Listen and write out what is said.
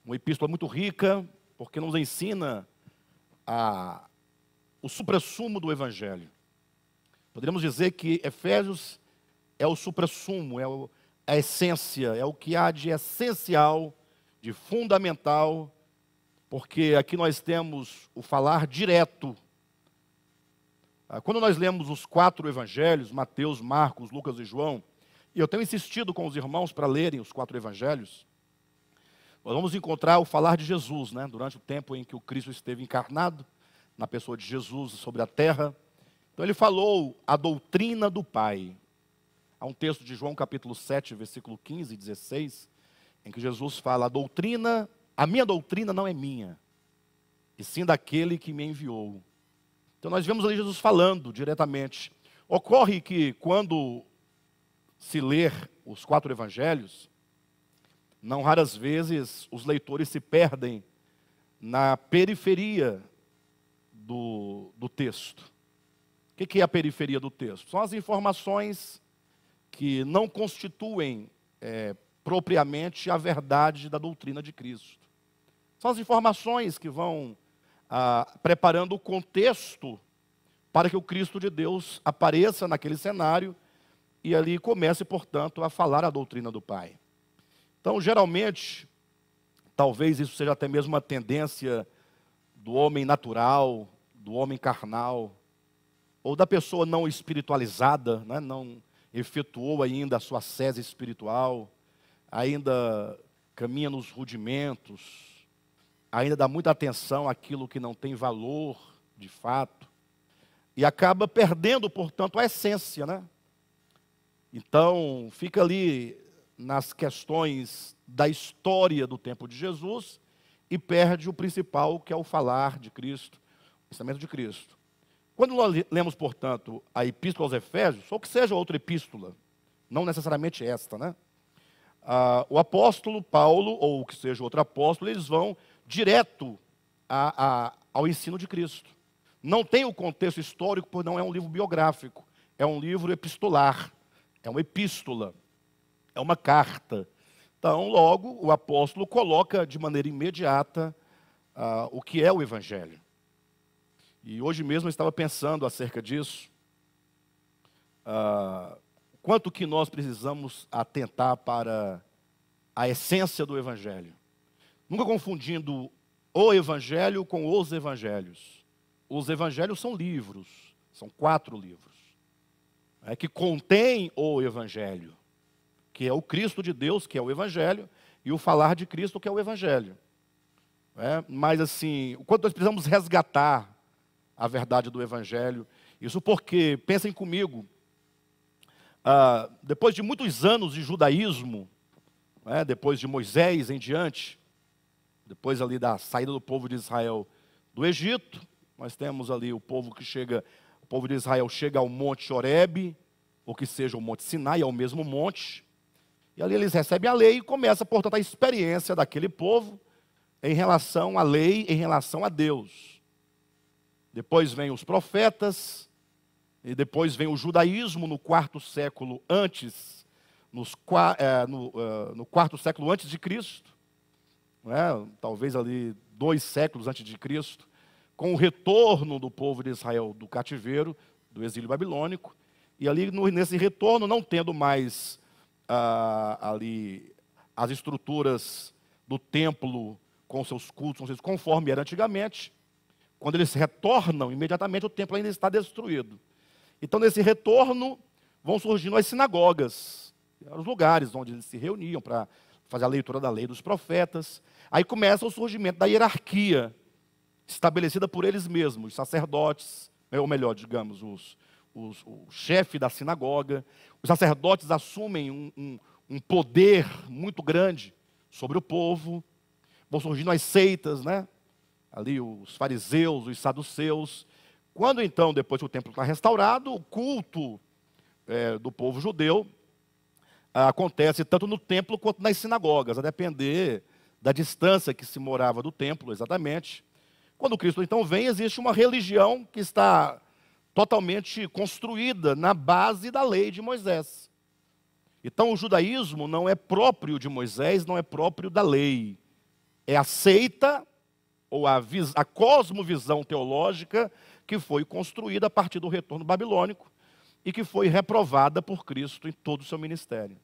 Uma epístola muito rica, porque nos ensina o suprassumo do Evangelho. Poderíamos dizer que Efésios é o suprassumo, a essência, é o que há de essencial, de fundamental, porque aqui nós temos o falar direto. Quando nós lemos os 4 evangelhos, Mateus, Marcos, Lucas e João, e eu tenho insistido com os irmãos para lerem os 4 evangelhos, nós vamos encontrar o falar de Jesus, né? Durante o tempo em que o Cristo esteve encarnado, na pessoa de Jesus sobre a terra. Então ele falou a doutrina do Pai. Há um texto de João capítulo 7, versículo 15 e 16, em que Jesus fala, a minha doutrina não é minha, e sim daquele que me enviou. Então nós vemos ali Jesus falando diretamente. Ocorre que quando se ler os 4 evangelhos, não raras vezes os leitores se perdem na periferia do texto. O que é a periferia do texto? São as informações que não constituem propriamente a verdade da doutrina de Cristo. São as informações que vão preparando o contexto para que o Cristo de Deus apareça naquele cenário e ali comece, portanto, a falar a doutrina do Pai. Então, geralmente, talvez isso seja até mesmo uma tendência do homem natural, do homem carnal, ou da pessoa não espiritualizada, né? Não efetuou ainda a sua sese espiritual, ainda caminha nos rudimentos, ainda dá muita atenção àquilo que não tem valor, de fato, e acaba perdendo, portanto, a essência, né? Então, fica ali nas questões da história do tempo de Jesus e perde o principal, que é o falar de Cristo, o ensinamento de Cristo. Quando nós lemos, portanto, a Epístola aos Efésios, ou que seja outra epístola, não necessariamente esta, né? O apóstolo Paulo, ou que seja outro apóstolo, eles vão direto ao ensino de Cristo. Não tem o contexto histórico, porque não é um livro biográfico, é um livro epistolar, é uma epístola, é uma carta. Então, logo, o apóstolo coloca de maneira imediata o que é o Evangelho. E hoje mesmo eu estava pensando acerca disso, quanto que nós precisamos atentar para a essência do Evangelho. Nunca confundindo o Evangelho com os Evangelhos. Os Evangelhos são livros, são 4 livros, que contêm o Evangelho, que é o Cristo de Deus, que é o Evangelho, e o falar de Cristo, que é o Evangelho. Mas assim, o quanto nós precisamos resgatar a verdade do Evangelho, isso porque, pensem comigo, depois de muitos anos de judaísmo, depois de Moisés em diante, depois ali da saída do povo de Israel do Egito, nós temos ali o povo de Israel chega ao Monte Horebe, ou que seja o Monte Sinai, é o mesmo monte, e ali eles recebem a lei e começa, portanto, a experiência daquele povo em relação à lei, em relação a Deus. Depois vem os profetas, e depois vem o judaísmo no 4º século antes, no 4º século antes de Cristo, talvez ali 2 séculos antes de Cristo, com o retorno do povo de Israel do cativeiro, do exílio babilônico, e ali nesse retorno, não tendo mais ali as estruturas do templo com seus cultos, conforme era antigamente, quando eles retornam, imediatamente o templo ainda está destruído. Então, nesse retorno, vão surgindo as sinagogas, os lugares onde eles se reuniam para fazer a leitura da lei dos profetas. Aí começa o surgimento da hierarquia, estabelecida por eles mesmos, os sacerdotes, ou melhor, digamos, o chefe da sinagoga. Os sacerdotes assumem um poder muito grande sobre o povo. Vão surgindo as seitas, né? Ali os fariseus, os saduceus. Quando então, depois que o templo está restaurado, o culto do povo judeu acontece tanto no templo quanto nas sinagogas, a depender da distância que se morava do templo, exatamente. Quando Cristo então vem, existe uma religião que está totalmente construída na base da lei de Moisés. Então o judaísmo não é próprio de Moisés, não é próprio da lei. é a seita, ou a cosmovisão teológica que foi construída a partir do retorno babilônico e que foi reprovada por Cristo em todo o seu ministério.